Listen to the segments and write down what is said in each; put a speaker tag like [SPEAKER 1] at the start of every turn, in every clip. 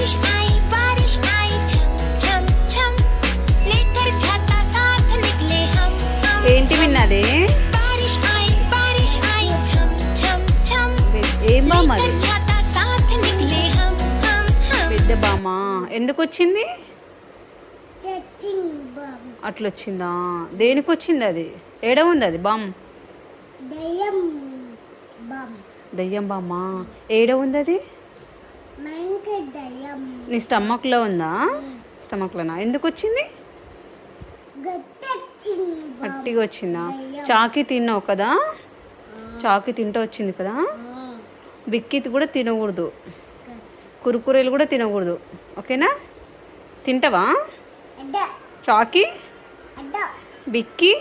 [SPEAKER 1] बारिश आई छम छम छम लेकर छाता साथ निकले हम
[SPEAKER 2] ఏంటి విన్నది
[SPEAKER 1] बारिश आई छम छम छम
[SPEAKER 2] ఏం బామ్మ అది
[SPEAKER 1] लेकर छाता साथ निकले हम
[SPEAKER 2] పెద్ద బామ్మ ఎందుకు వచ్చింది
[SPEAKER 1] चचिंग बम
[SPEAKER 2] అట్లా వచ్చిందా దేనికి వచ్చింది అది ఏడ ఉంది అది బామ్
[SPEAKER 1] दयम बम
[SPEAKER 2] దయ్యం బామ్మ ఏడ ఉంది అది
[SPEAKER 1] मैंक दयम
[SPEAKER 2] నీ స్టమక్లో ఉందా స్టమక్లోనా ఎందుకు వచ్చింది
[SPEAKER 1] गत्तचिंग बम
[SPEAKER 2] గట్టిగా వచ్చిందా చాకి తిన్నావు కదా చాకి తింటూ వచ్చింది కదా బిక్కితి కూడా తినకూడదు కురుకురేలు కూడా తినకూడదు ఓకేనా తింటావా
[SPEAKER 1] अड्ड
[SPEAKER 2] చాకి
[SPEAKER 1] अड्ड
[SPEAKER 2] బిక్కి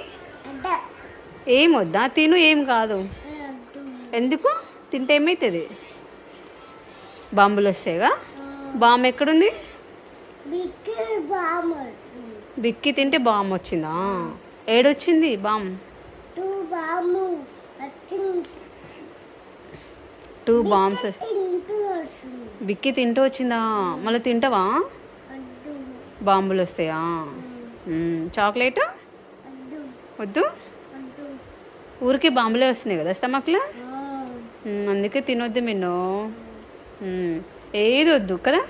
[SPEAKER 1] अड्ड
[SPEAKER 2] ఏం వద్దా తిను ఏం కాదు ఎందుకు తింటే ఏమవుతుంది బాంబులు వస్తాయిగా బాంబు ఎక్కడుంది
[SPEAKER 1] बिक बम
[SPEAKER 2] బిక్కి తింటే బాంబు వచ్చిందా ఏడొచ్చింది బాంబు
[SPEAKER 1] टू बम వచ్చింది
[SPEAKER 2] 2 బాంబ్స్
[SPEAKER 1] తింటూ వస్తుంది
[SPEAKER 2] బిక్కి తింటూ వచ్చిందా మళ్ళీ తింటావా
[SPEAKER 1] అడ్డు
[SPEAKER 2] బాంబులు వస్తాయా చాక్లెట్
[SPEAKER 1] అడ్డు
[SPEAKER 2] వద్దు
[SPEAKER 1] అడ్డు
[SPEAKER 2] ఊరికే బాంబులే వస్తున్నాయి కదా స్టమక్లో అందుకే తినొద్దు మిన్ను ఏది వద్దు కదా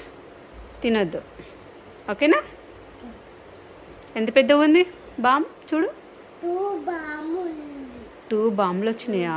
[SPEAKER 2] తినొద్దు ఓకేనా ఎంత పెద్దగా ఉంది బాంబ్ చూడు
[SPEAKER 1] టూ బాము
[SPEAKER 2] 2 బాంబులు వచ్చినాయా